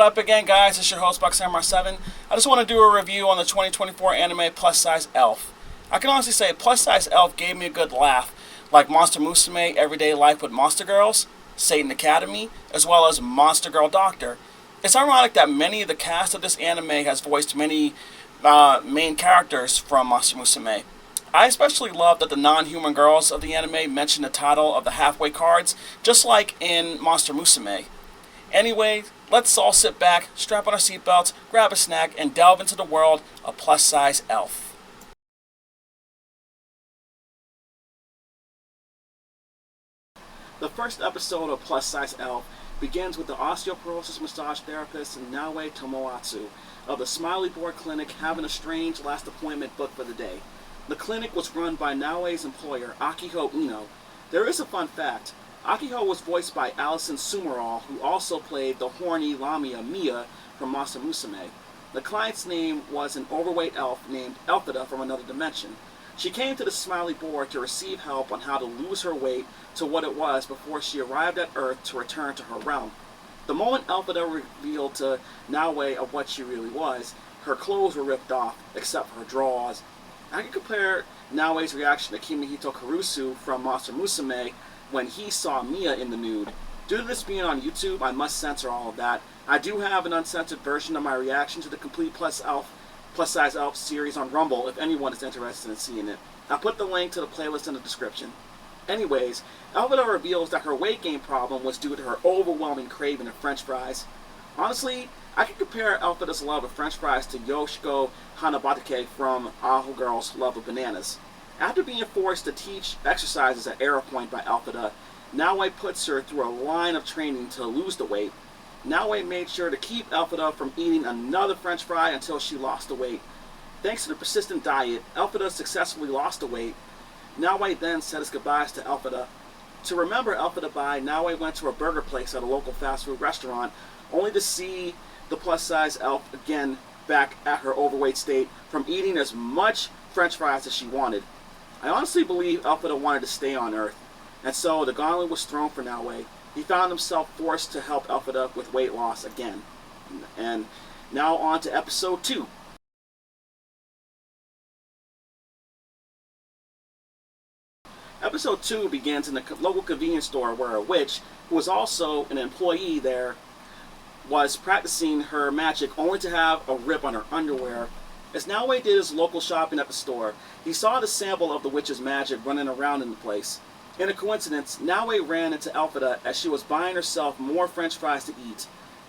What up again, guys? It's your host, BuckSamurai7. I just want to do a review on the 2024 anime Plus Size Elf. I can honestly say Plus Size Elf gave me a good laugh, like Monster Musume Everyday Life with Monster Girls, Satan Academy, as well as Monster Girl Doctor. It's ironic that many of the cast of this anime has voiced many main characters from Monster Musume. I especially love that the non-human girls of the anime mention the title of the halfway cards, just like in Monster Musume. Anyway, let's all sit back, strap on our seatbelts, grab a snack, and delve into the world of Plus Size Elf. The first episode of Plus Size Elf begins with the osteoporosis massage therapist Naoe Tomoatsu of the Smiley Board Clinic having a strange last appointment booked for the day. The clinic was run by Naoe's employer, Akiho Ino. There is a fun fact. Akiho was voiced by Alison Summerall, who also played the horny Lamia Mia from Monster Musume. The client's name was an overweight elf named Elphida from another dimension. She came to the Smiley Board to receive help on how to lose her weight to what it was before she arrived at Earth to return to her realm. The moment Elphida revealed to Naoe of what she really was, her clothes were ripped off, except for her drawers. I can compare Naoe's reaction to Kimihito Kurusu from Monster Musume when he saw Mia in the nude. Due to this being on YouTube, I must censor all of that. I do have an uncensored version of my reaction to the complete Plus Size Elf series on Rumble if anyone is interested in seeing it. I'll put the link to the playlist in the description. Anyways, Elphida reveals that her weight gain problem was due to her overwhelming craving of french fries. Honestly, I can compare Elphida's love of french fries to Yoshiko Hanabatake from Aho Girl's love of bananas. After being forced to teach exercises at Arrow Point by Elphida, Naoe puts her through a line of training to lose the weight. Naoe made sure to keep Elphida from eating another french fry until she lost the weight. Thanks to the persistent diet, Elphida successfully lost the weight. Naoe then said his goodbyes to Elphida. To remember Elphida by, Naoe went to a burger place at a local fast food restaurant, only to see the Plus Size Elf again back at her overweight state from eating as much french fries as she wanted. I honestly believe Elphida wanted to stay on Earth, and so the gauntlet was thrown for Naoe. He found himself forced to help Elphida with weight loss again. And now on to episode 2. Episode 2 begins in a local convenience store where a witch, who was also an employee there, was practicing her magic only to have a rip on her underwear. As Naoe did his local shopping at the store, he saw the sample of the witch's magic running around in the place. In a coincidence, Naoe ran into Elphida as she was buying herself more french fries to eat.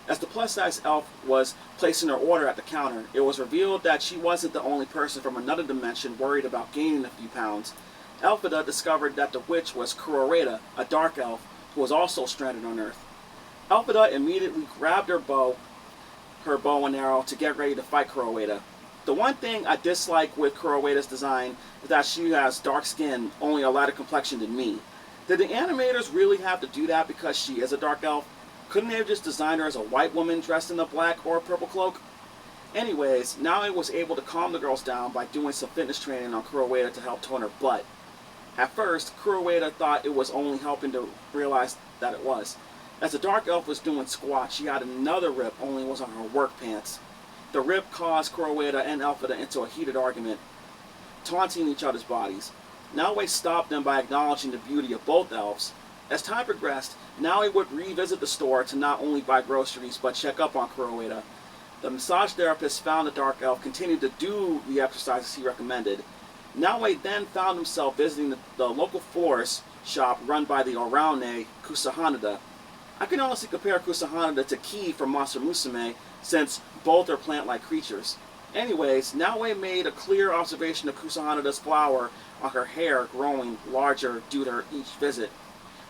As the plus-size elf was placing her order at the counter, it was revealed that she wasn't the only person from another dimension worried about gaining a few pounds. Elphida discovered that the witch was Kuroeda, a dark elf, who was also stranded on Earth. Elphida immediately grabbed her bow and arrow to get ready to fight Kuroeda. The one thing I dislike with Kuroeda's design is that she has dark skin, only a lighter complexion than me. Did the animators really have to do that because she is a dark elf? Couldn't they have just designed her as a white woman dressed in a black or a purple cloak? Anyways, Naoe was able to calm the girls down by doing some fitness training on Kuroeda to help tone her butt. At first, Kuroeda thought it was only helping to realize that it was. As the dark elf was doing squats, she had another rip, only it was on her work pants. The rip caused Kuroeda and Elphida into a heated argument, taunting each other's bodies. Naoe stopped them by acknowledging the beauty of both elves. As time progressed, Naoe would revisit the store to not only buy groceries but check up on Kuroeda. The massage therapist found the dark elf continued to do the exercises he recommended. Naoe then found himself visiting the local florist shop run by the Oraone Kusahanada. I can honestly compare Kusahanada to Ki from Monster Musume, since both are plant-like creatures. Anyways, Naoe made a clear observation of Kusahanada's flower on her hair growing larger due to her each visit.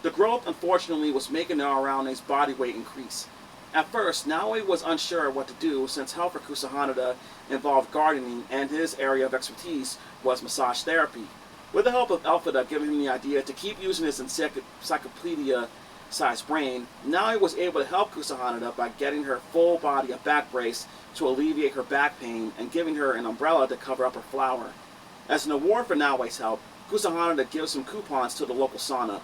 The growth, unfortunately, was making the Oraone's body weight increase. At first, Naoe was unsure what to do since help for Kusahanada involved gardening and his area of expertise was massage therapy. With the help of Elphida giving him the idea to keep using his encyclopedia-sized brain, Naoe was able to help Kusahanada by getting her full body a back brace to alleviate her back pain and giving her an umbrella to cover up her flower. As an award for Naoe's help, Kusahanada gives some coupons to the local sauna.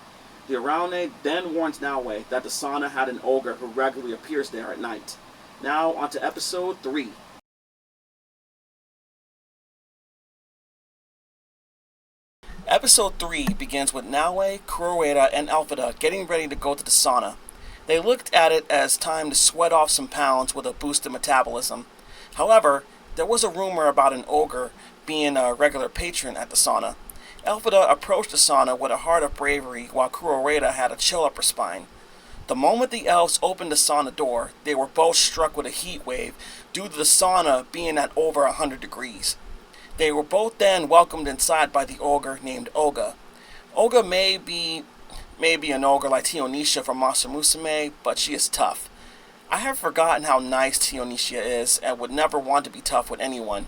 The Araune then warns Naoe that the sauna had an ogre who regularly appears there at night. Now on to episode 3. Episode 3 begins with Naoe, Kuroeda, and Elphaba getting ready to go to the sauna. They looked at it as time to sweat off some pounds with a boosted metabolism. However, there was a rumor about an ogre being a regular patron at the sauna. Elphaba approached the sauna with a heart of bravery while Kuroeda had a chill up her spine. The moment the elves opened the sauna door, they were both struck with a heat wave due to the sauna being at over 100 degrees. They were both then welcomed inside by the ogre named Oga. Oga may be an ogre like Tionisha from Monster Musume, but she is tough. I have forgotten how nice Tionisha is and would never want to be tough with anyone.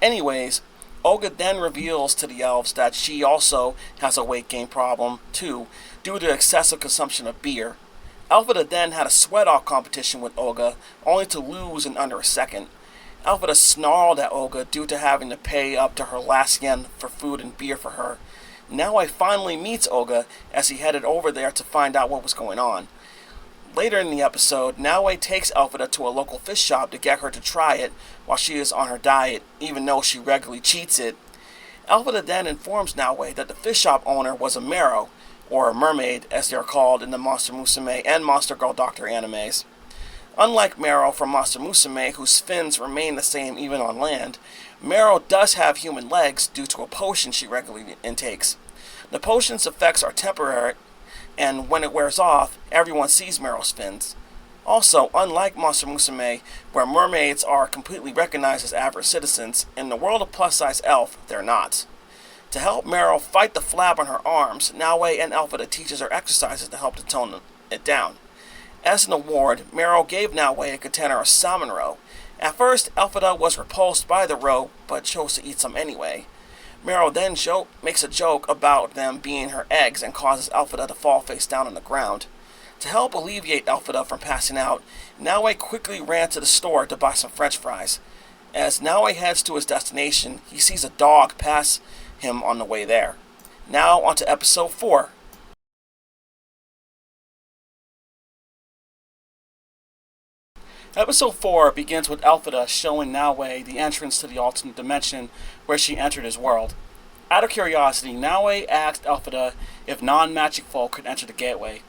Anyways, Oga then reveals to the elves that she also has a weight gain problem, too, due to excessive consumption of beer. Elphaba then had a sweat-off competition with Oga, only to lose in under a second. Elphaba snarled at Oga due to having to pay up to her last yen for food and beer for her. Naoe finally meets Oga as he headed over there to find out what was going on. Later in the episode, Naoe takes Elphaba to a local fish shop to get her to try it while she is on her diet, even though she regularly cheats it. Elphaba then informs Naoe that the fish shop owner was a Mero, or a mermaid as they are called in the Monster Musume and Monster Girl Doctor animes. Unlike Mero from Monster Musume, whose fins remain the same even on land, Mero does have human legs due to a potion she regularly intakes. The potion's effects are temporary, and when it wears off, everyone sees Mero's fins. Also, unlike Monster Musume, where mermaids are completely recognized as average citizens, in the world of plus-size elf, they're not. To help Mero fight the flab on her arms, Naoe and Elphaba teaches her exercises to help to tone it down. As an award, Mero gave Naoe a container of salmon roe. At first, Elphaba was repulsed by the roe, but chose to eat some anyway. Mero then makes a joke about them being her eggs and causes Elphaba to fall face down on the ground. To help alleviate Elphaba from passing out, Naoe quickly ran to the store to buy some french fries. As Naoe heads to his destination, he sees a dog pass him on the way there. Now on to episode 4. Episode 4 begins with Elphaba showing Naoe the entrance to the alternate dimension where she entered his world. Out of curiosity, Naoe asked Elphaba if non-magic folk could enter the gateway.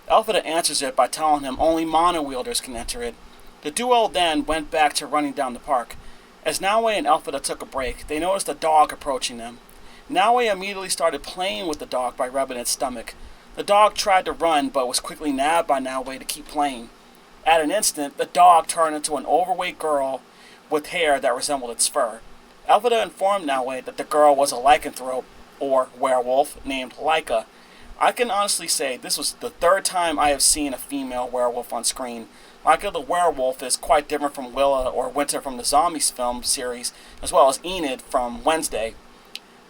Elphaba answers it by telling him only mono wielders can enter it. The duo then went back to running down the park. As Naoe and Elphaba took a break, they noticed a dog approaching them. Naoe immediately started playing with the dog by rubbing its stomach. The dog tried to run but was quickly nabbed by Naoe to keep playing. At an instant, the dog turned into an overweight girl with hair that resembled its fur. Elphaba informed Naoe that the girl was a lycanthrope, or werewolf, named Laika. I can honestly say this was the third time I have seen a female werewolf on screen. Laika the werewolf is quite different from Willa or Winter from the Zombies film series, as well as Enid from Wednesday.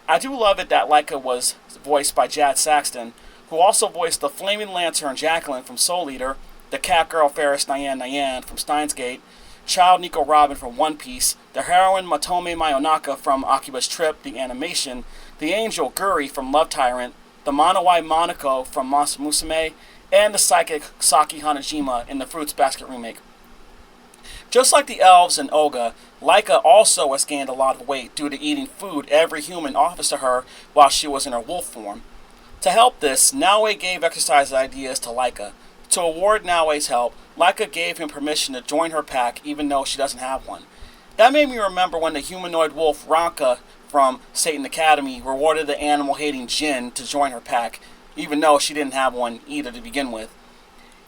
I do love it that Laika was voiced by Jad Saxton, who also voiced the Flaming Lantern Jacqueline from Soul Eater, the cat girl Ferris Nyan from Steins Gate, Child Nico Robin from One Piece, the heroine Matome Mayonaka from Akiba's Trip, the animation, the angel Guri from Love Tyrant, the Monowai Monaco from Monster Musume, and the psychic Saki Hanajima in the Fruits Basket remake. Just like the elves and Oga, Laika also has gained a lot of weight due to eating food every human offers to her while she was in her wolf form. To help this, Naoe gave exercise ideas to Laika. To award Naoe's help, Laika gave him permission to join her pack even though she doesn't have one. That made me remember when the humanoid wolf Ranka from Satan Academy rewarded the animal-hating Jin to join her pack, even though she didn't have one either to begin with.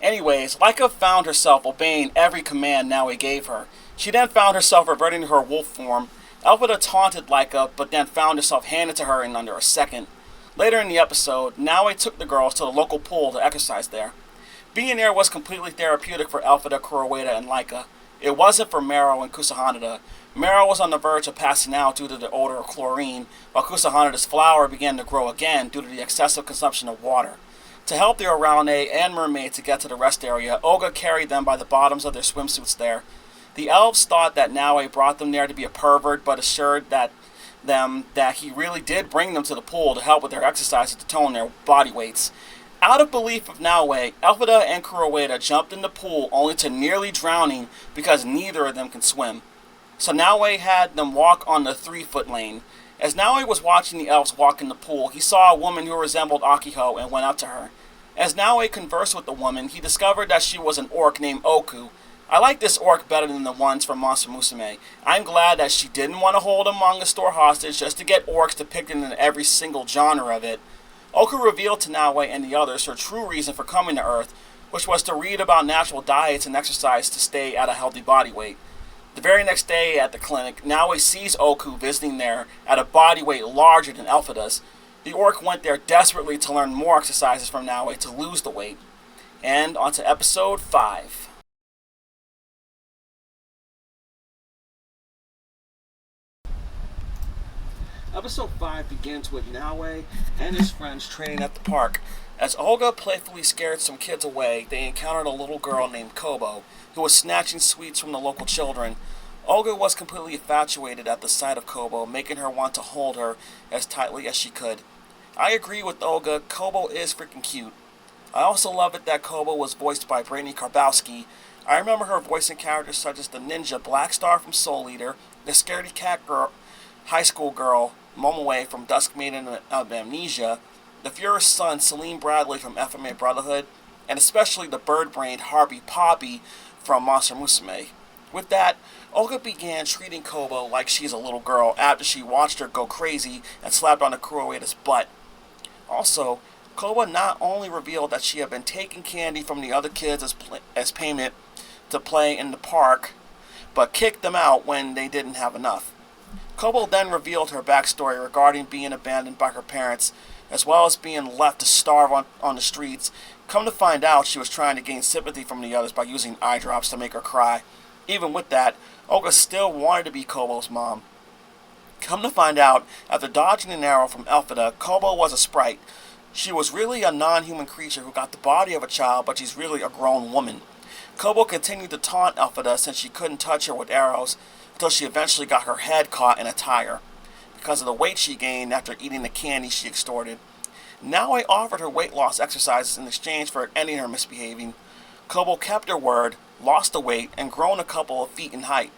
Anyways, Laika found herself obeying every command Naoe gave her. She then found herself reverting to her wolf form. Elphaba taunted Laika, but then found herself handed to her in under a second. Later in the episode, Naoe took the girls to the local pool to exercise there. Being there was completely therapeutic for Elphaba, Kuroeda, and Laika. It wasn't for Mero and Kusahanada. Mero was on the verge of passing out due to the odor of chlorine, while Kusahanada's flower began to grow again due to the excessive consumption of water. To help the Oralne and mermaid to get to the rest area, Oga carried them by the bottoms of their swimsuits there. The elves thought that Naoe brought them there to be a pervert, but assured them that he really did bring them to the pool to help with their exercises to tone their body weights. Out of belief of Naoe, Elphaba and Kuroeda jumped in the pool only to nearly drowning because neither of them can swim. So Naoe had them walk on the 3-foot lane. As Naoe was watching the elves walk in the pool, he saw a woman who resembled Akiho and went up to her. As Naoe conversed with the woman, he discovered that she was an orc named Oku. I like this orc better than the ones from Monster Musume. I'm glad that she didn't want to hold a manga store hostage just to get orcs depicted in every single genre of it. Oku revealed to Naoe and the others her true reason for coming to Earth, which was to read about natural diets and exercise to stay at a healthy body weight. The very next day at the clinic, Naoe sees Oku visiting there at a body weight larger than Elphaba's. The orc went there desperately to learn more exercises from Naoe to lose the weight. And on to episode 5. Episode 5 begins with Naoe and his friends training at the park. As Olga playfully scared some kids away, they encountered a little girl named Kobo, who was snatching sweets from the local children. Olga was completely infatuated at the sight of Kobo, making her want to hold her as tightly as she could. I agree with Olga, Kobo is freaking cute. I also love it that Kobo was voiced by Brittany Karbowski. I remember her voicing characters such as the ninja Blackstar from Soul Eater, the scaredy cat girl, high school girl Momoe from Dusk Maiden of Amnesia, the Fuhrer's son Celine Bradley from FMA Brotherhood, and especially the bird-brained Harvey Poppy from Monster Musume. With that, Olga began treating Kobo like she's a little girl after she watched her go crazy and slapped on the Kuroeda's butt. Also, Kobo not only revealed that she had been taking candy from the other kids as payment to play in the park, but kicked them out when they didn't have enough. Kobo then revealed her backstory regarding being abandoned by her parents, as well as being left to starve on the streets. Come to find out, she was trying to gain sympathy from the others by using eye drops to make her cry. Even with that, Olga still wanted to be Kobo's mom. Come to find out, after dodging an arrow from Elphaba, Kobo was a sprite. She was really a non-human creature who got the body of a child, but she's really a grown woman. Kobo continued to taunt Elphaba since she couldn't touch her with arrows, until she eventually got her head caught in a tire, because of the weight she gained after eating the candy she extorted. Naoe offered her weight loss exercises in exchange for ending her misbehaving. Kobo kept her word, lost the weight, and grown a couple of feet in height.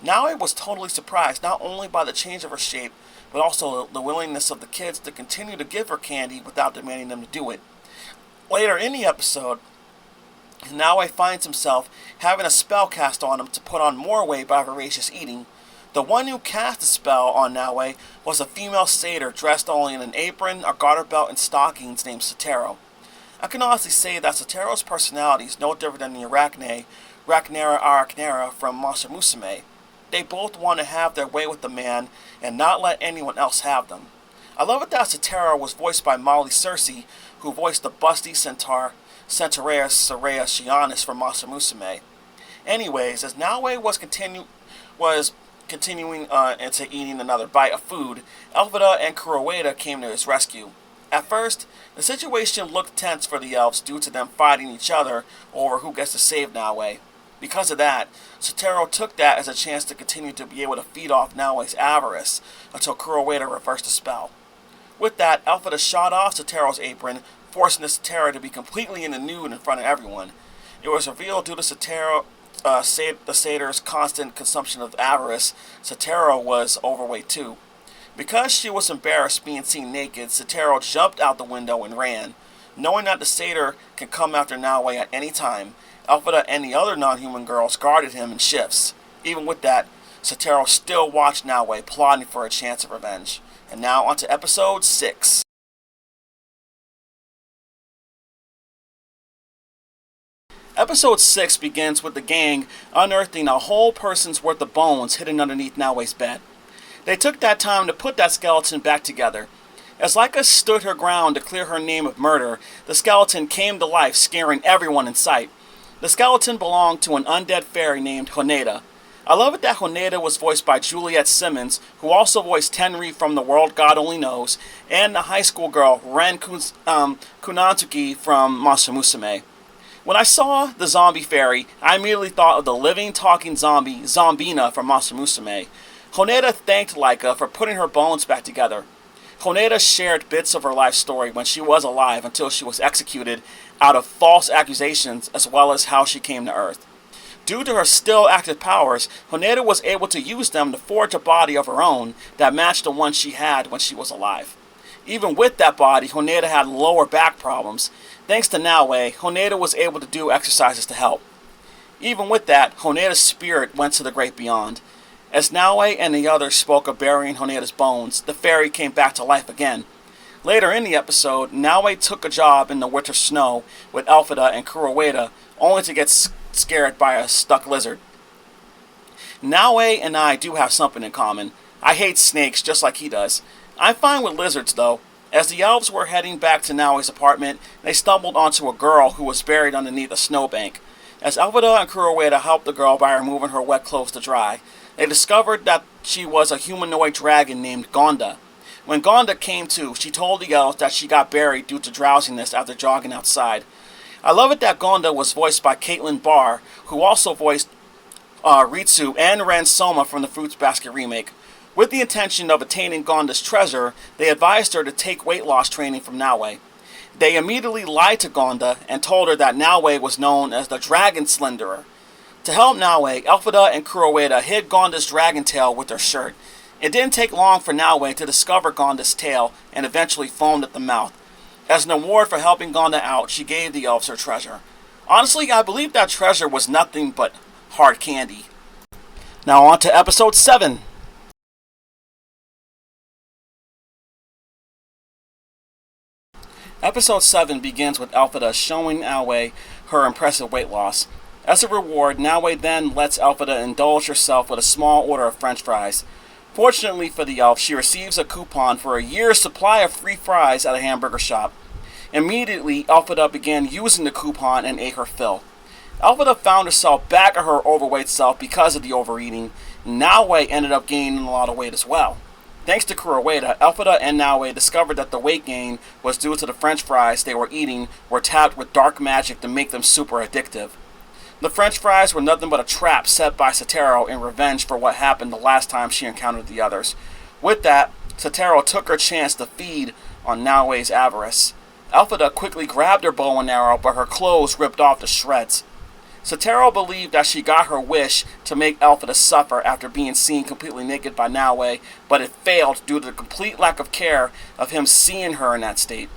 Naoe was totally surprised not only by the change of her shape, but also the willingness of the kids to continue to give her candy without demanding them to do it. Later in the episode, Naoe finds himself having a spell cast on him to put on more weight by voracious eating. The one who cast the spell on Naoe was a female satyr dressed only in an apron, a garter belt, and stockings named Sotero. I can honestly say that Sotero's personality is no different than the Arachne, Arachnera from Monster Musume. They both want to have their way with the man and not let anyone else have them. I love it that Sotero was voiced by Molly Cersei, who voiced the busty centaur Centaurus Soraya Shianis from Monster Musume. Anyways, as Naoe was continuing into eating another bite of food, Elphaba and Kuroeda came to his rescue. At first, the situation looked tense for the elves due to them fighting each other over who gets to save Naoe. Because of that, Sotero took that as a chance to continue to be able to feed off Naoe's avarice until Kuroeda reversed the spell. With that, Elphaba shot off Sotero's apron, forcing the Sotero to be completely in the nude in front of everyone. It was revealed due to the satyr's constant consumption of avarice, Sotero was overweight too. Because she was embarrassed being seen naked, Sotero jumped out the window and ran. Knowing that the satyr can come after Naoe at any time, Elphaba and the other non-human girls guarded him in shifts. Even with that, Sotero still watched Naoe, plotting for a chance of revenge. And now on to episode 6. Episode 6 begins with the gang unearthing a whole person's worth of bones hidden underneath Naoe's bed. They took that time to put that skeleton back together. As Laika stood her ground to clear her name of murder, the skeleton came to life, scaring everyone in sight. The skeleton belonged to an undead fairy named Honeda. I love it that Honeda was voiced by Juliette Simmons, who also voiced Tenri from The World God Only Knows, and the high school girl Ren Kunatsuki from Monster Musume. When I saw the zombie fairy, I immediately thought of the living, talking zombie, Zombina from Monster Musume. Honeda thanked Laika for putting her bones back together. Honeda shared bits of her life story when she was alive until she was executed out of false accusations, as well as how she came to Earth. Due to her still active powers, Honeda was able to use them to forge a body of her own that matched the one she had when she was alive. Even with that body, Honeda had lower back problems. Thanks to Naoe, Honeda was able to do exercises to help. Even with that, Honeda's spirit went to the great beyond. As Naoe and the others spoke of burying Honeda's bones, the fairy came back to life again. Later in the episode, Naoe took a job in the winter snow with Elphaba and Kurowaida, only to get scared by a stuck lizard. Naoe and I do have something in common. I hate snakes just like he does. I'm fine with lizards though. As the elves were heading back to Naoe's apartment, they stumbled onto a girl who was buried underneath a snowbank. As Elphaba and Kurowaida helped the girl by removing her wet clothes to dry, they discovered that she was a humanoid dragon named Gonda. When Gonda came to, she told the elves that she got buried due to drowsiness after jogging outside. I love it that Gonda was voiced by Caitlin Barr, who also voiced Ritsu and Ren Soma from the Fruits Basket remake. With the intention of attaining Gonda's treasure, they advised her to take weight loss training from Naoe. They immediately lied to Gonda and told her that Naoe was known as the Dragon Slenderer. To help Naoe, Elphaba and Kurowaida hid Gonda's dragon tail with their shirt. It didn't take long for Naoe to discover Gonda's tail and eventually foamed at the mouth. As an award for helping Gonda out, she gave the elves her treasure. Honestly, I believe that treasure was nothing but hard candy. Now on to episode 7. Episode 7 begins with Elphaba showing Naoe her impressive weight loss. As a reward, Naoe then lets Elphaba indulge herself with a small order of french fries. Fortunately for the elf, she receives a coupon for a year's supply of free fries at a hamburger shop. Immediately, Elphaba began using the coupon and ate her fill. Elphaba found herself back at her overweight self because of the overeating. Naoe ended up gaining a lot of weight as well. Thanks to Kurowaida, Elphaba and Naoe discovered that the weight gain was due to the french fries they were eating were tapped with dark magic to make them super addictive. The french fries were nothing but a trap set by Sotaro in revenge for what happened the last time she encountered the others. With that, Sotaro took her chance to feed on Naoe's avarice. Elphaba quickly grabbed her bow and arrow, but her clothes ripped off to shreds. Sotaro believed that she got her wish to make Elphaba suffer after being seen completely naked by Naoe, but it failed due to the complete lack of care of him seeing her in that state.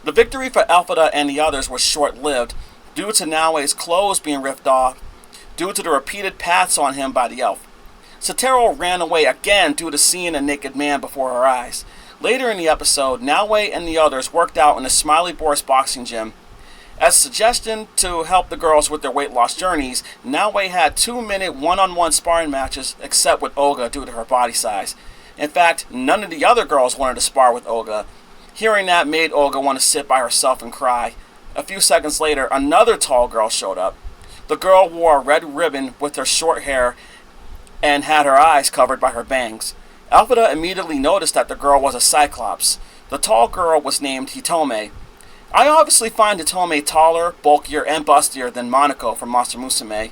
The victory for Elphaba and the others was short-lived, due to Naoe's clothes being ripped off, due to the repeated pats on him by the elf. Sotaro ran away again due to seeing a naked man before her eyes. Later in the episode, Naoe and the others worked out in the Smiley Boris boxing gym. As a suggestion to help the girls with their weight loss journeys, Naoe had 2-minute one-on-one sparring matches except with Olga due to her body size. In fact, none of the other girls wanted to spar with Olga. Hearing that made Olga want to sit by herself and cry. A few seconds later, another tall girl showed up. The girl wore a red ribbon with her short hair and had her eyes covered by her bangs. Elphaba immediately noticed that the girl was a Cyclops. The tall girl was named Hitome. I obviously find Hitome taller, bulkier, and bustier than Monoko from Monster Musume.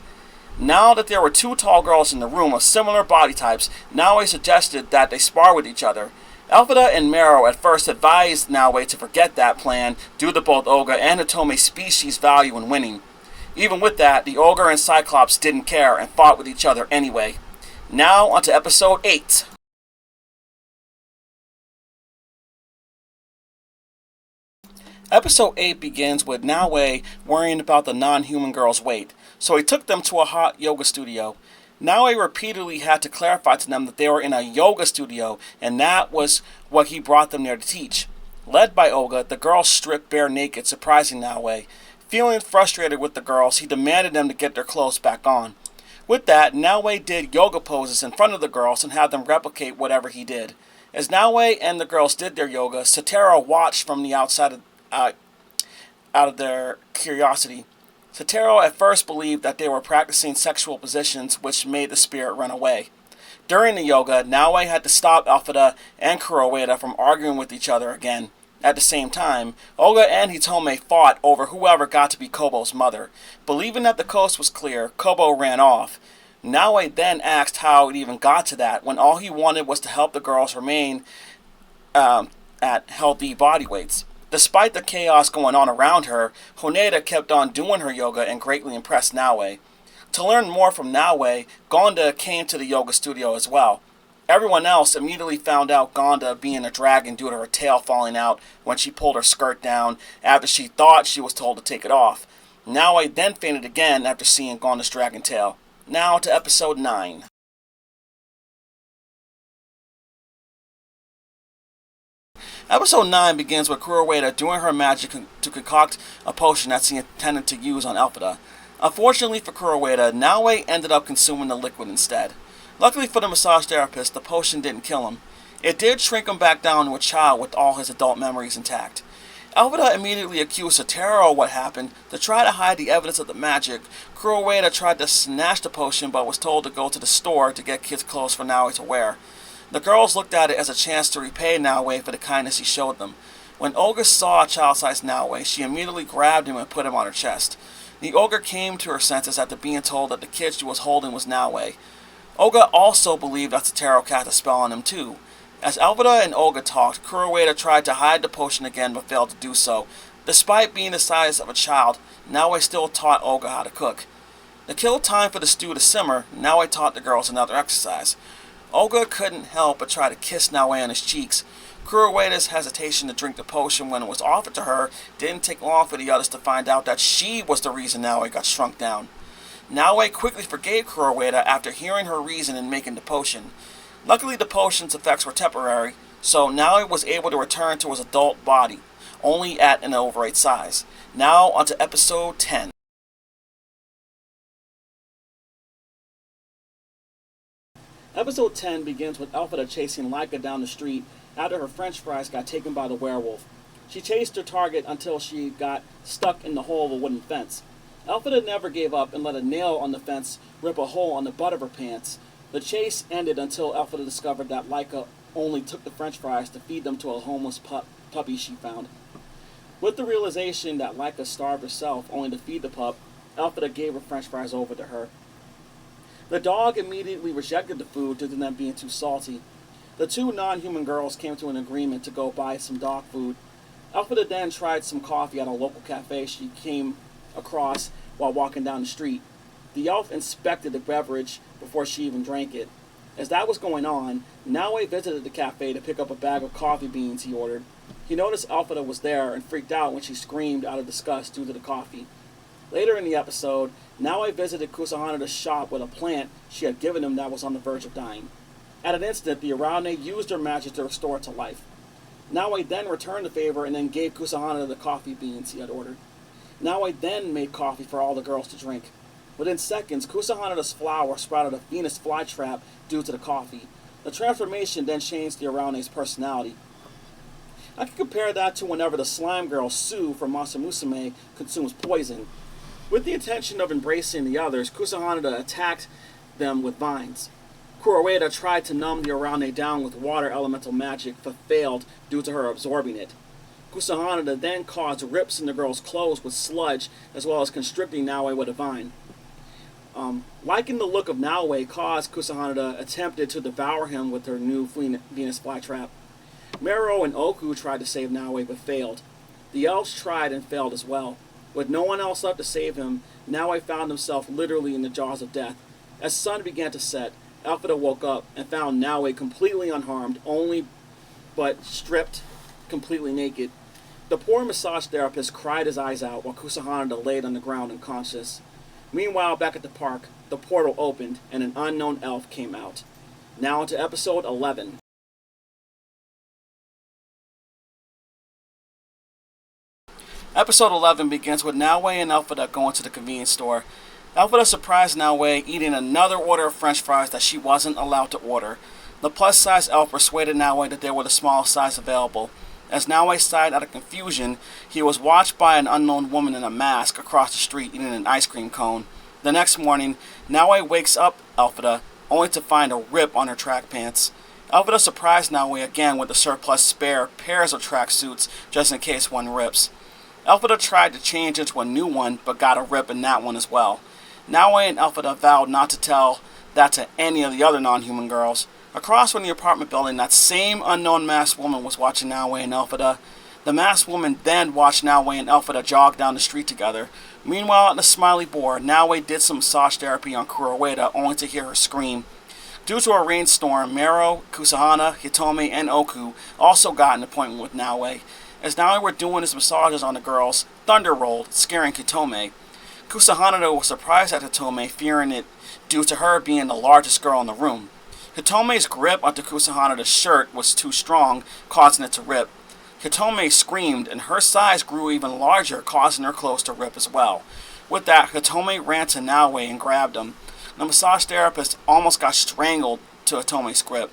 Now that there were 2 tall girls in the room of similar body types, Naoe suggested that they spar with each other. Elphaba and Mero at first advised Naoe to forget that plan due to both Olga and Hitome's species value in winning. Even with that, the Ogre and Cyclops didn't care and fought with each other anyway. Now onto episode 8. Episode 8 begins with Naoe worrying about the non-human girl's weight, so he took them to a hot yoga studio. Naoe repeatedly had to clarify to them that they were in a yoga studio, and that was what he brought them there to teach. Led by Olga, the girls stripped bare naked, surprising Naoe. Feeling frustrated with the girls, he demanded them to get their clothes back on. With that, Naoe did yoga poses in front of the girls and had them replicate whatever he did. As Naoe and the girls did their yoga, Sotaro watched from the outside out of their curiosity. Sotaro at first believed that they were practicing sexual positions, which made the spirit run away. During the yoga, Naoe had to stop Elphaba and Kurowaida from arguing with each other again. At the same time, Olga and Hitome fought over whoever got to be Kobo's mother. Believing that the coast was clear, Kobo ran off. Naoe then asked how it even got to that, when all he wanted was to help the girls remain at healthy body weights. Despite the chaos going on around her, Honeda kept on doing her yoga and greatly impressed Naoe. To learn more from Naoe, Gonda came to the yoga studio as well. Everyone else immediately found out Gonda being a dragon due to her tail falling out when she pulled her skirt down after she thought she was told to take it off. Naoe then fainted again after seeing Gonda's dragon tail. Now to episode 9. Episode 9 begins with Kurowaida doing her magic to concoct a potion that she intended to use on Elphaba. Unfortunately for Kurowaida, Naoe ended up consuming the liquid instead. Luckily for the massage therapist, the potion didn't kill him. It did shrink him back down to a child with all his adult memories intact. Elphaba immediately accused Sotero of what happened. To try to hide the evidence of the magic, Kurowaida tried to snatch the potion but was told to go to the store to get kids' clothes for Naoe to wear. The girls looked at it as a chance to repay Naoe for the kindness he showed them. When Olga saw a child-sized Naoe, she immediately grabbed him and put him on her chest. The ogre came to her senses after being told that the kid she was holding was Naoe. Olga also believed that Sotero cast a spell on him too. As Elphaba and Olga talked, Kurowaida tried to hide the potion again but failed to do so. Despite being the size of a child, Naoe still taught Olga how to cook. To kill time for the stew to simmer, Naoe taught the girls another exercise. Olga couldn't help but try to kiss Naoe on his cheeks. Kurawaida's hesitation to drink the potion when it was offered to her didn't take long for the others to find out that she was the reason Naoe got shrunk down. Naoe quickly forgave Kurowaida after hearing her reason in making the potion. Luckily, the potion's effects were temporary, so Naoe was able to return to his adult body, only at an overweight size. Now, onto episode 10. Episode 10 begins with Elphaba chasing Laika down the street after her french fries got taken by the werewolf. She chased her target until she got stuck in the hole of a wooden fence. Elphaba never gave up and let a nail on the fence rip a hole on the butt of her pants. The chase ended until Elphaba discovered that Laika only took the french fries to feed them to a homeless puppy she found. With the realization that Laika starved herself only to feed the pup, Elphaba gave her french fries over to her. The dog immediately rejected the food due to them being too salty. The two non-human girls came to an agreement to go buy some dog food. Elphaba then tried some coffee at a local cafe she came across while walking down the street. The elf inspected the beverage before she even drank it. As that was going on, Naoe visited the cafe to pick up a bag of coffee beans he ordered. He noticed Elphaba was there and freaked out when she screamed out of disgust due to the coffee. Later in the episode, Naoe visited Kusahanada's shop with a plant she had given him that was on the verge of dying. At an instant, the Araune used her magic to restore it to life. Naoe then returned the favor and then gave Kusahanada the coffee beans he had ordered. Naoe then made coffee for all the girls to drink. Within seconds, Kusahanada's flower sprouted a Venus flytrap due to the coffee. The transformation then changed the Araune's personality. I can compare that to whenever the slime girl Sue from Masamusume consumes poison. With the intention of embracing the others, Kusahanada attacked them with vines. Kurowaida tried to numb the Araune down with water elemental magic, but failed due to her absorbing it. Kusahanada then caused rips in the girl's clothes with sludge, as well as constricting Naoe with a vine. Liking the look of Naoe caused Kusahanada attempted to devour him with her new Venus flytrap. Mero and Oku tried to save Naoe, but failed. The elves tried and failed as well. With no one else left to save him, Naoe found himself literally in the jaws of death. As sun began to set, Elphaba woke up and found Naoe completely unharmed, only but stripped, completely naked. The poor massage therapist cried his eyes out while Kusahanada laid on the ground unconscious. Meanwhile, back at the park, the portal opened and an unknown elf came out. Now into episode 11. Episode 11 begins with Naoe and Elphaba going to the convenience store. Elphaba surprised Naoe eating another order of french fries that she wasn't allowed to order. The plus-size elf persuaded Naoe that they were the smallest size available. As Naoe sighed out of confusion, he was watched by an unknown woman in a mask across the street eating an ice cream cone. The next morning, Naoe wakes up Elphaba, only to find a rip on her track pants. Elphaba surprised Naoe again with the surplus spare pairs of track suits, just in case one rips. Elphaba tried to change into a new one, but got a rip in that one as well. Naoe and Elphaba vowed not to tell that to any of the other non-human girls. Across from the apartment building, that same unknown masked woman was watching Naoe and Elphaba. The masked woman then watched Naoe and Elphaba jog down the street together. Meanwhile, at the Smiley Board, Naoe did some massage therapy on Kuroeda, only to hear her scream. Due to a rainstorm, Mero, Kusahana, Hitomi, and Oku also got an appointment with Naoe. As Naoe were doing his massages on the girls, thunder rolled, scaring Hitomi. Kusahana was surprised at Hitomi, fearing it due to her being the largest girl in the room. Hitomi's grip onto Kusahana's shirt was too strong, causing it to rip. Hitomi screamed, and her size grew even larger, causing her clothes to rip as well. With that, Hitomi ran to Naoe and grabbed him. The massage therapist almost got strangled to Hitomi's grip.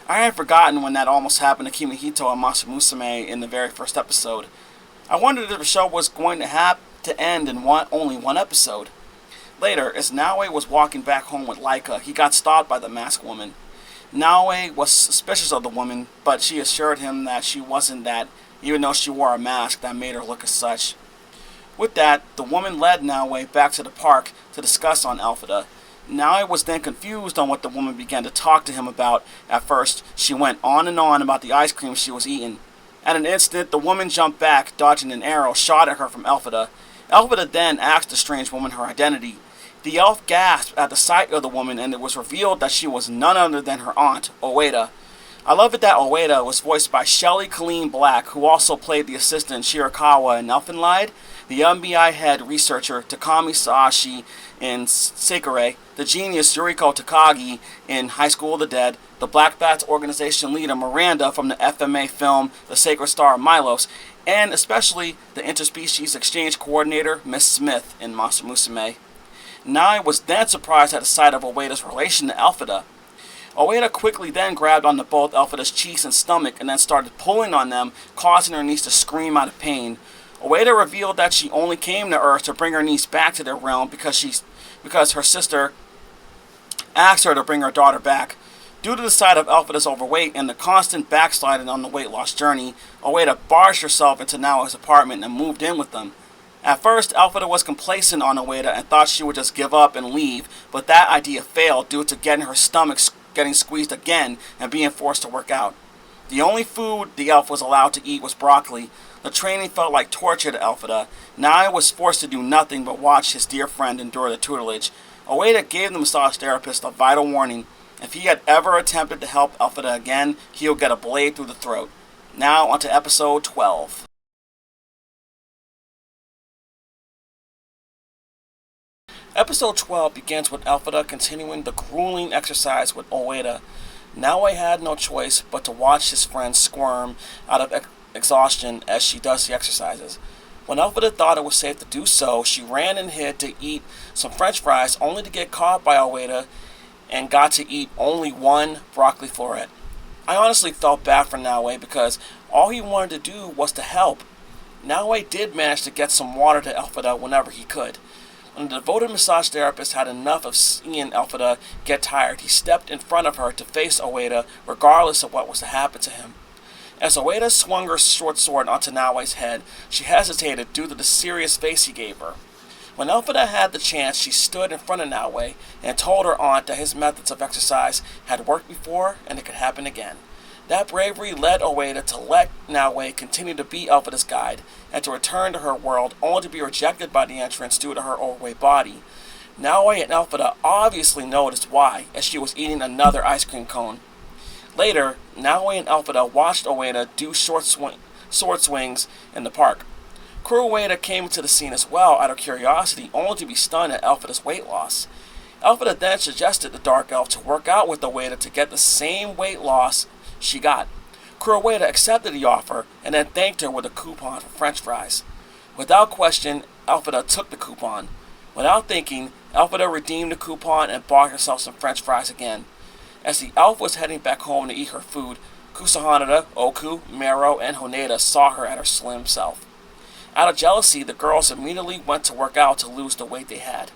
I had forgotten when that almost happened to Kimihito and Masamusume in the very first episode. I wondered if the show was going to have to end in only one episode. Later, as Naoe was walking back home with Laika, he got stopped by the masked woman. Naoe was suspicious of the woman, but she assured him that she wasn't that, even though she wore a mask that made her look as such. With that, the woman led Naoe back to the park to discuss on Elphaba. Naoe was then confused on what the woman began to talk to him about. At first, she went on and on about the ice cream she was eating. At an instant, the woman jumped back, dodging an arrow shot at her from Elphaba. Elphaba then asked the strange woman her identity. The elf gasped at the sight of the woman, and it was revealed that she was none other than her aunt, Oeda. I love it that Oeda was voiced by Shelley Colleen Black, who also played the assistant Shirakawa in Elfenlied, the MBI head researcher Takami Saashi in Sekirei, the genius Yuriko Takagi in High School of the Dead, the Black Bats organization leader Miranda from the FMA film The Sacred Star of Milos, and especially the interspecies exchange coordinator Miss Smith in Masamusume. Naoe was then surprised at the sight of Oeda's relation to Elphaba. Oeda quickly then grabbed onto both Elphaba's cheeks and stomach and then started pulling on them, causing her niece to scream out of pain. Oeda revealed that she only came to Earth to bring her niece back to their realm because her sister asked her to bring her daughter back. Due to the sight of Elphaba's overweight and the constant backsliding on the weight loss journey, Oeda barged herself into Naoe's apartment and moved in with them. At first, Elphaba was complacent on Oeda and thought she would just give up and leave, but that idea failed due to getting her stomach getting squeezed again and being forced to work out. The only food the elf was allowed to eat was broccoli. The training felt like torture to Elphaba. Naoe was forced to do nothing but watch his dear friend endure the tutelage. Oeda gave the massage therapist a vital warning. If he had ever attempted to help Elphaba again, he would get a blade through the throat. Now onto episode 12. Episode 12 begins with Elphaba continuing the grueling exercise with Oeda. Naoe had no choice but to watch his friend squirm out of exhaustion as she does the exercises. When Elphaba thought it was safe to do so, she ran and hid to eat some french fries, only to get caught by Oeda and got to eat only one broccoli floret. I honestly felt bad for Naoe because all he wanted to do was to help. Naoe did manage to get some water to Elphaba whenever he could. When the devoted massage therapist had enough of seeing Elphaba get tired, he stepped in front of her to face Oeda, regardless of what was to happen to him. As Oeda swung her short sword onto Naoe's head, she hesitated due to the serious face he gave her. When Elphaba had the chance, she stood in front of Naoe and told her aunt that his methods of exercise had worked before and it could happen again. That bravery led Oeda to let Naoe continue to be Elphaba's guide and to return to her world, only to be rejected by the entrance due to her overweight body. Naoe and Elphaba obviously noticed why, as she was eating another ice cream cone. Later, Naoe and Elphaba watched Oeda do sword swings in the park. Kuro Ueda came to the scene as well out of curiosity, only to be stunned at Elphaba's weight loss. Elphaba then suggested the Dark Elf to work out with Oeda to get the same weight loss she got. Kuro Ueda accepted the offer and then thanked her with a coupon for french fries. Without question, Elphaba took the coupon. Without thinking, Elphaba redeemed the coupon and bought herself some french fries again. As the elf was heading back home to eat her food, Kusahana, Oku, Mero, and Honeda saw her at her slim self. Out of jealousy, the girls immediately went to work out to lose the weight they had.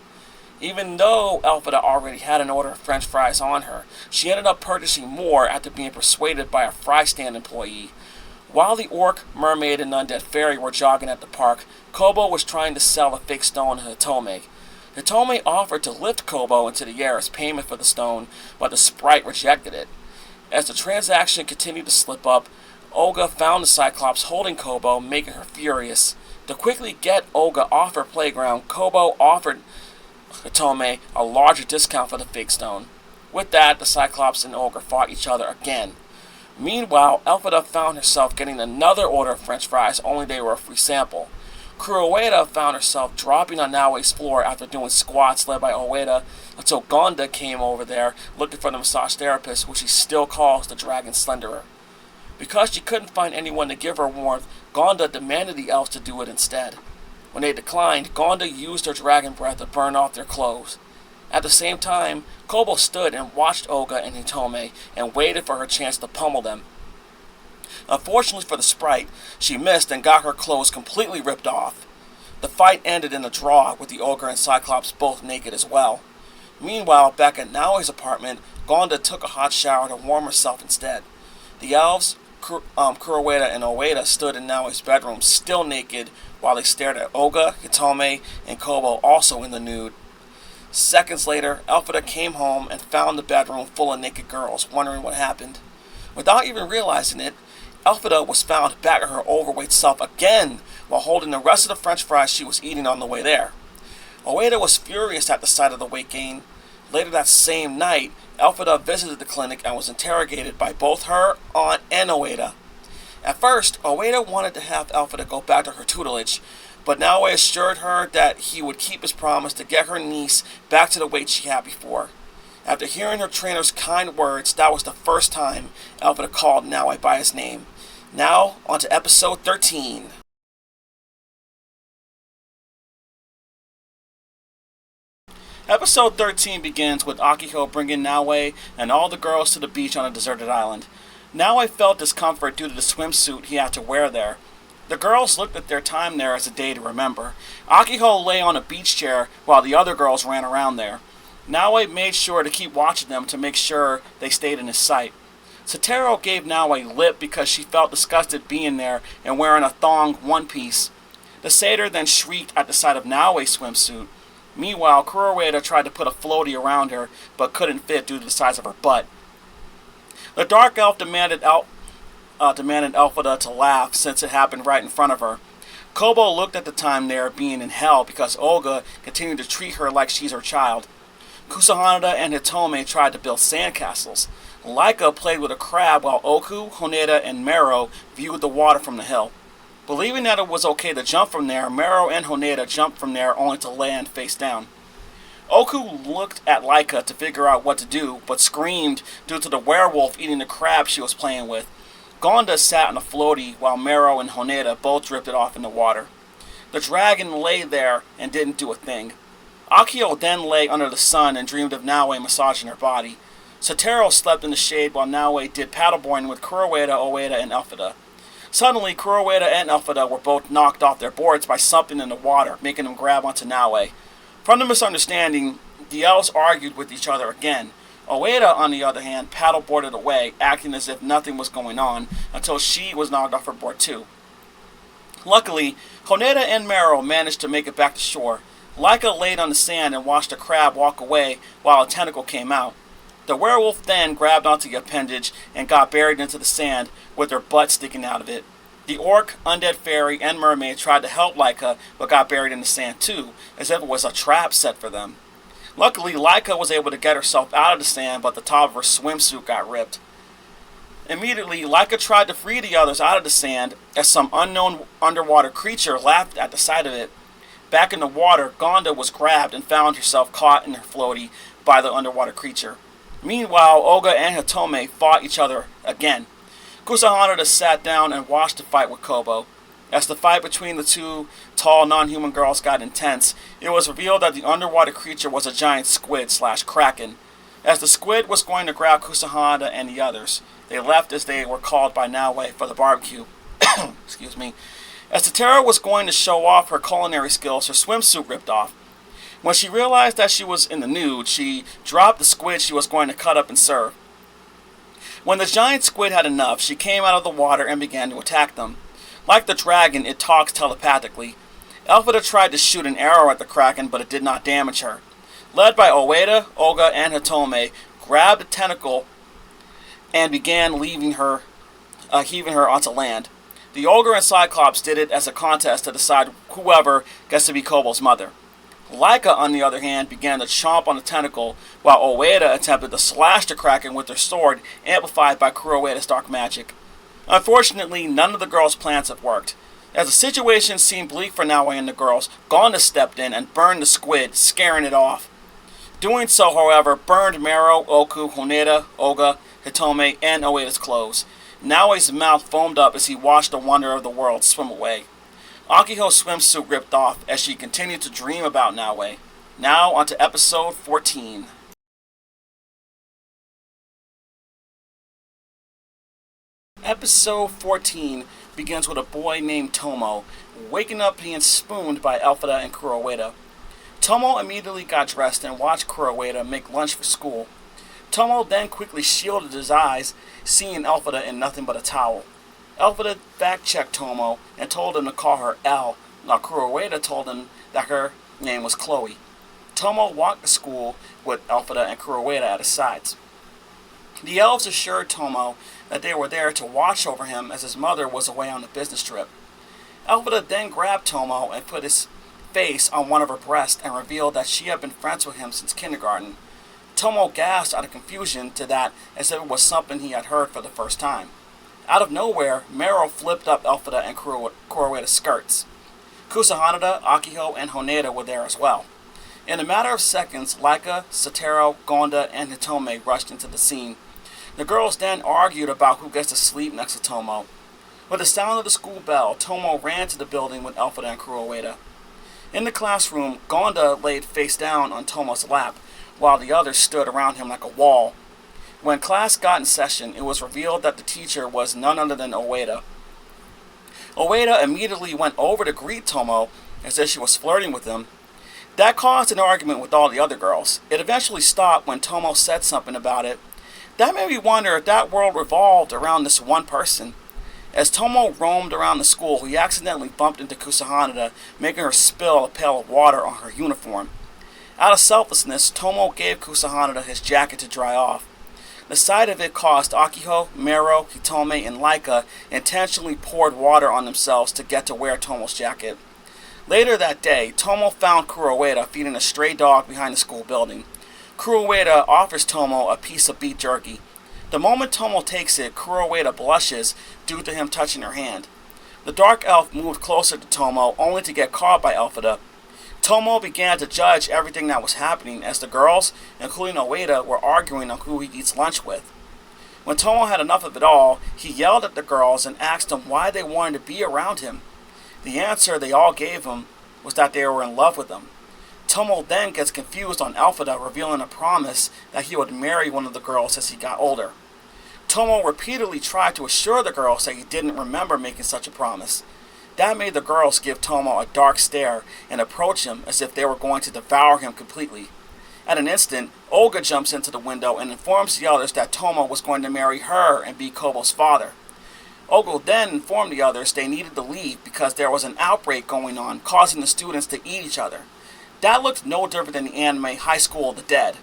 Even though Elphaba already had an order of french fries on her, she ended up purchasing more after being persuaded by a fry stand employee. While the orc, mermaid, and undead fairy were jogging at the park, Kobo was trying to sell a fake stone to Hitome. Hitome offered to lift Kobo into the air as payment for the stone, but the sprite rejected it. As the transaction continued to slip up, Olga found the Cyclops holding Kobo, making her furious. To quickly get Olga off her playground, Kobo offered Hitome a larger discount for the fake stone. With that, the Cyclops and Olga fought each other again. Meanwhile, Elphaba found herself getting another order of french fries, only they were a free sample. Kuroeda found herself dropping on Naoe's floor after doing squats led by Oeda until Gonda came over there looking for the massage therapist, who she still calls the Dragon Slenderer. Because she couldn't find anyone to give her warmth, Gonda demanded the elves to do it instead. When they declined, Gonda used her dragon breath to burn off their clothes. At the same time, Kobo stood and watched Olga and Hitome and waited for her chance to pummel them. Unfortunately for the sprite, she missed and got her clothes completely ripped off. The fight ended in a draw, with the Ogre and Cyclops both naked as well. Meanwhile, back at Naoe's apartment, Gonda took a hot shower to warm herself instead. The elves, Kuroeda and Oeda, stood in Naoe's bedroom, still naked, while they stared at Olga, Hitome, and Kobo, also in the nude. Seconds later, Elphaba came home and found the bedroom full of naked girls, wondering what happened. Without even realizing it, Elphaba was found back at her overweight self again, while holding the rest of the french fries she was eating on the way there. Oeda was furious at the sight of the weight gain. Later that same night, Elphaba visited the clinic and was interrogated by both her aunt and Oeda. At first, Oeda wanted to have Elphaba go back to her tutelage, but Naoe assured her that he would keep his promise to get her niece back to the weight she had before. After hearing her trainer's kind words, that was the first time Elphaba called Naoe by his name. Now, on to episode 13. Episode 13 begins with Akiho bringing Naoe and all the girls to the beach on a deserted island. Naoe felt discomfort due to the swimsuit he had to wear there. The girls looked at their time there as a day to remember. Akiho lay on a beach chair while the other girls ran around there. Naoe made sure to keep watching them to make sure they stayed in his sight. Sotaro gave Naoe lip because she felt disgusted being there and wearing a thong one piece. The satyr then shrieked at the sight of Naoe's swimsuit. Meanwhile, Kuroeda tried to put a floaty around her, but couldn't fit due to the size of her butt. The dark elf demanded Elphaba to laugh, since it happened right in front of her. Kobo looked at the time there being in hell because Olga continued to treat her like she's her child. Kusanada and Hitome tried to build sandcastles. Laika played with a crab while Oku, Honeda, and Mero viewed the water from the hill. Believing that it was okay to jump from there, Mero and Honeda jumped from there only to land face down. Oku looked at Laika to figure out what to do, but screamed due to the werewolf eating the crab she was playing with. Gonda sat on a floaty while Mero and Honeda both drifted off in the water. The dragon lay there and didn't do a thing. Akio then lay under the sun and dreamed of Naoe massaging her body. Sotaro slept in the shade while Naoe did paddleboarding with Kuroeda, Oeda, and Elphaba. Suddenly, Kuroeda and Elphaba were both knocked off their boards by something in the water, making them grab onto Naoe. From the misunderstanding, the elves argued with each other again. Oeda, on the other hand, paddleboarded away, acting as if nothing was going on, until she was knocked off her board too. Luckily, Honeda and Mero managed to make it back to shore. Laika laid on the sand and watched a crab walk away while a tentacle came out. The werewolf then grabbed onto the appendage and got buried into the sand with her butt sticking out of it. The orc, undead fairy, and mermaid tried to help Laika, but got buried in the sand too, as if it was a trap set for them. Luckily, Laika was able to get herself out of the sand, but the top of her swimsuit got ripped. Immediately, Laika tried to free the others out of the sand, as some unknown underwater creature laughed at the sight of it. Back in the water, Gonda was grabbed and found herself caught in her floaty by the underwater creature. Meanwhile, Olga and Hitome fought each other again. Kusanada sat down and watched the fight with Kobo. As the fight between the two tall non-human girls got intense, it was revealed that the underwater creature was a giant squid/kraken. As the squid was going to grab Kusanada and the others, they left as they were called by Naoe for the barbecue. Excuse me. As Sotaro was going to show off her culinary skills, her swimsuit ripped off. When she realized that she was in the nude, she dropped the squid she was going to cut up and serve. When the giant squid had enough, she came out of the water and began to attack them. Like the dragon, it talks telepathically. Elphaba tried to shoot an arrow at the kraken, but it did not damage her. Led by Oeda, Olga, and Hitome, grabbed the tentacle and began heaving her onto land. The Ogre and Cyclops did it as a contest to decide whoever gets to be Kobo's mother. Laika, on the other hand, began to chomp on the tentacle, while Oeda attempted to slash the Kraken with her sword, amplified by Kuroeda's dark magic. Unfortunately, none of the girls' plans have worked. As the situation seemed bleak for Naoe and the girls, Gonda stepped in and burned the squid, scaring it off. Doing so, however, burned Mero, Oku, Honeda, Oga, Hitome, and Oeda's clothes. Naoe's mouth foamed up as he watched the wonder of the world swim away. Akiho's swimsuit ripped off as she continued to dream about Naoe. Now onto episode 14. Episode 14 begins with a boy named Tomo waking up being spooned by Elphaba and Kuroeda. Tomo immediately got dressed and watched Kuroeda make lunch for school. Tomo then quickly shielded his eyes, seeing Elphaba in nothing but a towel. Elphaba fact-checked Tomo and told him to call her El, while Kuroeda told him that her name was Chloe. Tomo walked to school with Elphaba and Kuroeda at his sides. The elves assured Tomo that they were there to watch over him as his mother was away on a business trip. Elphaba then grabbed Tomo and put his face on one of her breasts and revealed that she had been friends with him since kindergarten. Tomo gasped out of confusion to that as if it was something he had heard for the first time. Out of nowhere, Mero flipped up Elphaba and Kuroeda's skirts. Kusahanada, Akiho, and Honeda were there as well. In a matter of seconds, Laika, Sotaro, Gonda, and Hitome rushed into the scene. The girls then argued about who gets to sleep next to Tomo. With the sound of the school bell, Tomo ran to the building with Elphaba and Kuroeda. In the classroom, Gonda laid face down on Tomo's lap, while the others stood around him like a wall. When class got in session, it was revealed that the teacher was none other than Oeda. Oeda immediately went over to greet Tomo as if she was flirting with him. That caused an argument with all the other girls. It eventually stopped when Tomo said something about it. That made me wonder if that world revolved around this one person. As Tomo roamed around the school, he accidentally bumped into Kusahanada, making her spill a pail of water on her uniform. Out of selflessness, Tomo gave Kusahanada his jacket to dry off. The sight of it caused Akiho, Mero, Hitome, and Laika intentionally poured water on themselves to get to wear Tomo's jacket. Later that day, Tomo found Kuroeda feeding a stray dog behind the school building. Kuroeda offers Tomo a piece of beef jerky. The moment Tomo takes it, Kuroeda blushes due to him touching her hand. The dark elf moved closer to Tomo, only to get caught by Elphaba. Tomo began to judge everything that was happening as the girls, including Oeda, were arguing on who he eats lunch with. When Tomo had enough of it all, he yelled at the girls and asked them why they wanted to be around him. The answer they all gave him was that they were in love with him. Tomo then gets confused on Elphaba revealing a promise that he would marry one of the girls as he got older. Tomo repeatedly tried to assure the girls that he didn't remember making such a promise. That made the girls give Tomo a dark stare and approach him as if they were going to devour him completely. At an instant, Olga jumps into the window and informs the others that Tomo was going to marry her and be Kobo's father. Olga then informed the others they needed to leave because there was an outbreak going on, causing the students to eat each other. That looked no different than the anime High School of the Dead.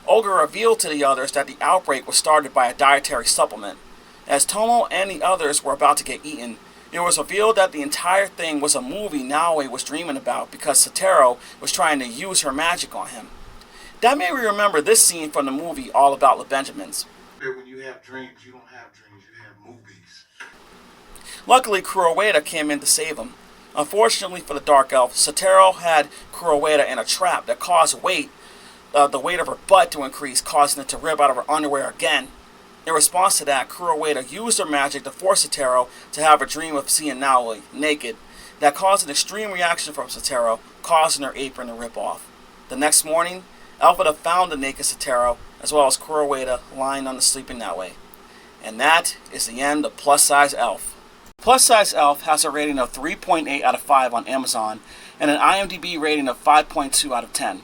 Olga revealed to the others that the outbreak was started by a dietary supplement. As Tomo and the others were about to get eaten, it was revealed that the entire thing was a movie Naoe was dreaming about because Sotaro was trying to use her magic on him. That made me remember this scene from the movie All About the Benjamins. When you have dreams, you don't have dreams, you have movies. Luckily, Kuroeda came in to save him. Unfortunately for the Dark Elf, Sotaro had Kuroeda in a trap that caused the weight of her butt to increase, causing it to rip out of her underwear again. In response to that, Kuroeda used her magic to force Sotaro to have a dream of seeing Naoe naked. That caused an extreme reaction from Sotaro, causing her apron to rip off. The next morning, Elphaba found the naked Sotaro, as well as Kuroeda lying on the sleeping Naoe. And that is the end of Plus Size Elf. Plus Size Elf has a rating of 3.8 out of 5 on Amazon, and an IMDb rating of 5.2 out of 10.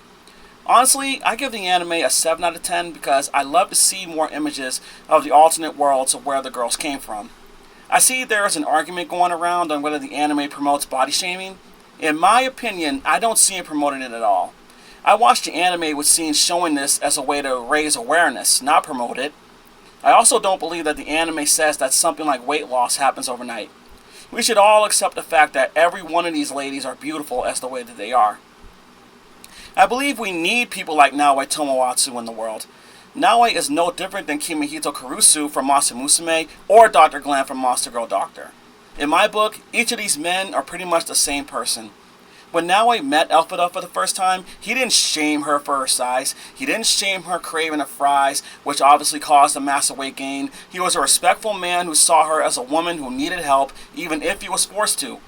Honestly, I give the anime a 7 out of 10 because I love to see more images of the alternate worlds of where the girls came from. I see there is an argument going around on whether the anime promotes body shaming. In my opinion, I don't see it promoting it at all. I watched the anime with scenes showing this as a way to raise awareness, not promote it. I also don't believe that the anime says that something like weight loss happens overnight. We should all accept the fact that every one of these ladies are beautiful as the way that they are. I believe we need people like Naoi Tomoatsu in the world. Naoi is no different than Kimihito Kurusu from Masamu Musume or Dr. Glenn from Monster Girl Doctor. In my book, each of these men are pretty much the same person. When Naoi met Elphaba for the first time, he didn't shame her for her size. He didn't shame her craving of fries, which obviously caused a massive weight gain. He was a respectful man who saw her as a woman who needed help, even if he was forced to.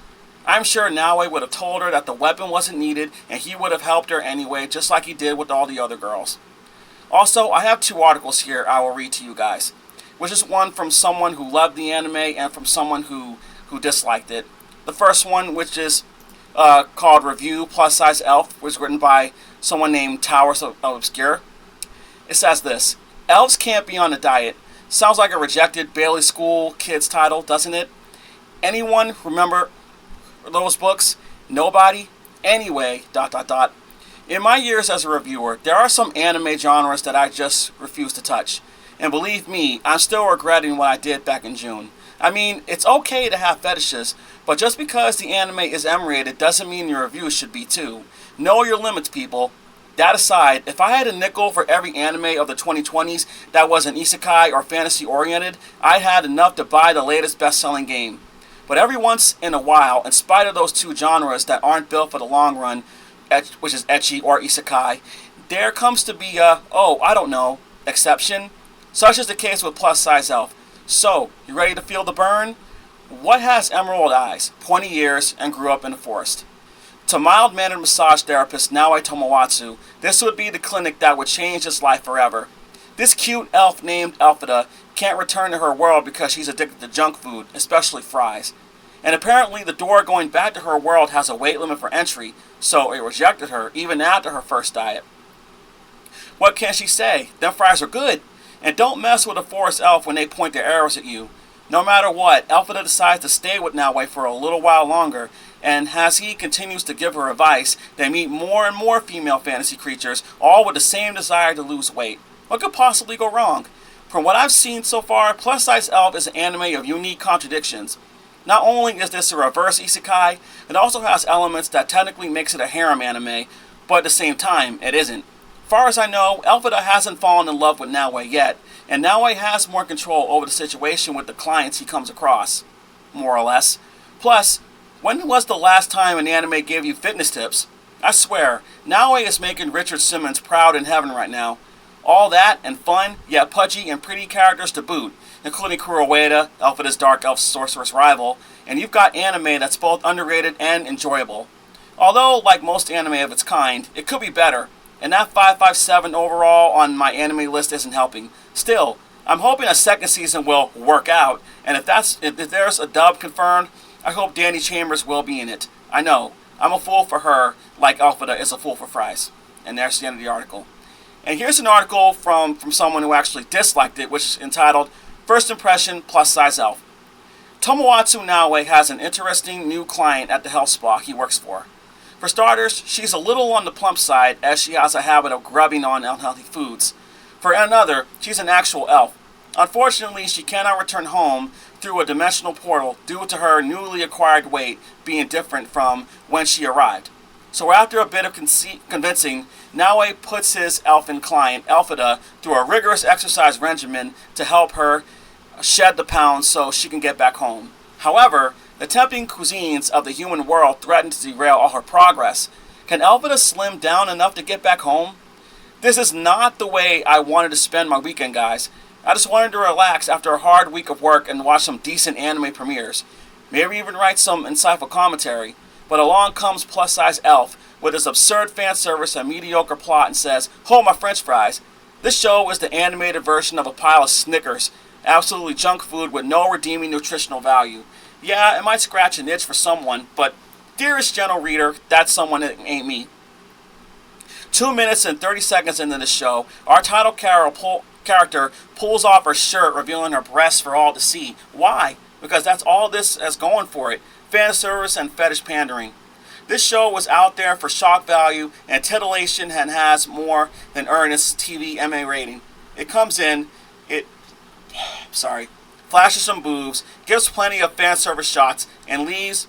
I'm sure Naoi would have told her that the weapon wasn't needed, and he would have helped her anyway, just like he did with all the other girls. Also, I have 2 articles here I will read to you guys, which is one from someone who loved the anime and from someone who disliked it. The first one, which is called Review Plus Size Elf, was written by someone named Towers of Obscure. It says this: Elves can't be on a diet. Sounds like a rejected Bailey School Kids title, doesn't it? Anyone remember those books? Nobody? Anyway, ... In my years as a reviewer, there are some anime genres that I just refuse to touch. And believe me, I'm still regretting what I did back in June. I mean, it's okay to have fetishes, but just because the anime is M-rated doesn't mean your review should be too. Know your limits, people. That aside, if I had a nickel for every anime of the 2020s that was an isekai or fantasy oriented, I had enough to buy the latest best-selling game. But every once in a while, in spite of those 2 genres that aren't built for the long run, which is ecchi or isekai, there comes to be a, exception, such is the case with Plus Size Elf. So, you ready to feel the burn? What has emerald eyes, pointy ears, and grew up in the forest? To mild-mannered massage therapist Naoi Tomoatsu, this would be the clinic that would change his life forever. This cute elf named Elphaba can't return to her world because she's addicted to junk food, especially fries. And apparently the door going back to her world has a weight limit for entry, so it rejected her even after her first diet. What can she say? Them fries are good. And don't mess with a forest elf when they point their arrows at you. No matter what, Elphaba decides to stay with Naoi for a little while longer, and as he continues to give her advice, they meet more and more female fantasy creatures, all with the same desire to lose weight. What could possibly go wrong? From what I've seen so far, Plus Size Elf is an anime of unique contradictions. Not only is this a reverse isekai, it also has elements that technically makes it a harem anime, but at the same time, it isn't. Far as I know, Elphaba hasn't fallen in love with Naoi yet, and Naoi has more control over the situation with the clients he comes across, more or less. Plus, when was the last time an anime gave you fitness tips? I swear, Naoi is making Richard Simmons proud in heaven right now. All that and fun, yet pudgy and pretty characters to boot, including Kuroeda, Elphaba's dark elf sorceress rival, and you've got anime that's both underrated and enjoyable. Although, like most anime of its kind, it could be better. And that 557 overall on my anime list isn't helping. Still, I'm hoping a second season will work out, and if there's a dub confirmed, I hope Danny Chambers will be in it. I know, I'm a fool for her, like Elphaba is a fool for fries. And there's the end of the article. And here's an article from someone who actually disliked it, which is entitled, First Impression Plus Size Elf. Tomoatsu Naoi has an interesting new client at the health spa he works for. For starters, she's a little on the plump side as she has a habit of grubbing on unhealthy foods. For another, she's an actual elf. Unfortunately, she cannot return home through a dimensional portal due to her newly acquired weight being different from when she arrived. So after a bit of convincing, Naoi puts his elfin client, Elphaba, through a rigorous exercise regimen to help her shed the pounds so she can get back home. However, the tempting cuisines of the human world threaten to derail all her progress. Can Elphaba slim down enough to get back home? This is not the way I wanted to spend my weekend, guys. I just wanted to relax after a hard week of work and watch some decent anime premieres. Maybe even write some insightful commentary. But along comes Plus Size Elf with his absurd fan service and mediocre plot and says, "Hold my french fries." This show is the animated version of a pile of Snickers. Absolutely junk food with no redeeming nutritional value. Yeah, it might scratch an itch for someone, but dearest gentle reader, that someone ain't me. 2 minutes and 30 seconds into the show, our title character pulls off her shirt, revealing her breasts for all to see. Why? Because that's all this has going for it. Fan service and fetish pandering. This show was out there for shock value and titillation and has more than earned its TV MA rating. It comes in, it flashes some boobs, gives plenty of fan service shots, and leaves.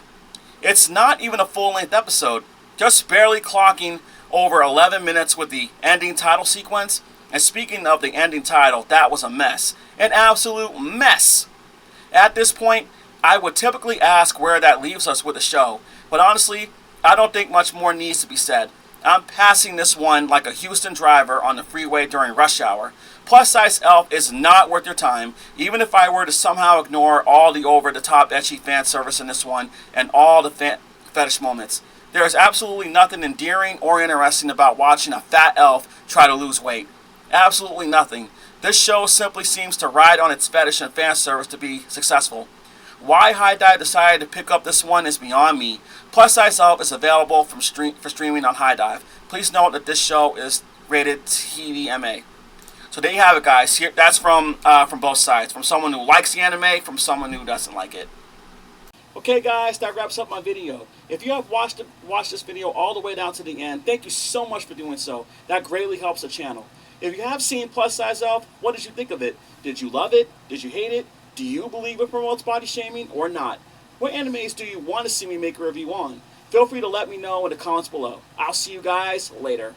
It's not even a full-length episode, just barely clocking over 11 minutes with the ending title sequence. And speaking of the ending title, that was a mess. An absolute mess. At this point, I would typically ask where that leaves us with the show, but honestly, I don't think much more needs to be said. I'm passing this one like a Houston driver on the freeway during rush hour. Plus Size Elf is not worth your time, even if I were to somehow ignore all the over-the-top ecchi fan service in this one and all the fetish moments. There is absolutely nothing endearing or interesting about watching a fat elf try to lose weight. Absolutely nothing. This show simply seems to ride on its fetish and fan service to be successful. Why HIDIVE decided to pick up this one is beyond me. Plus Size Elf is available for streaming on HIDIVE. Please note that this show is rated TVMA. So there you have it, guys. Here, that's from both sides. From someone who likes the anime, from someone who doesn't like it. Okay, guys, that wraps up my video. If you have watched this video all the way down to the end, thank you so much for doing so. That greatly helps the channel. If you have seen Plus Size Elf, what did you think of it? Did you love it? Did you hate it? Do you believe it promotes body shaming or not? What animes do you want to see me make a review on? Feel free to let me know in the comments below. I'll see you guys later.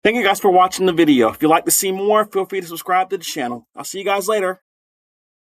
Thank you guys for watching the video. If you'd like to see more, feel free to subscribe to the channel. I'll see you guys later.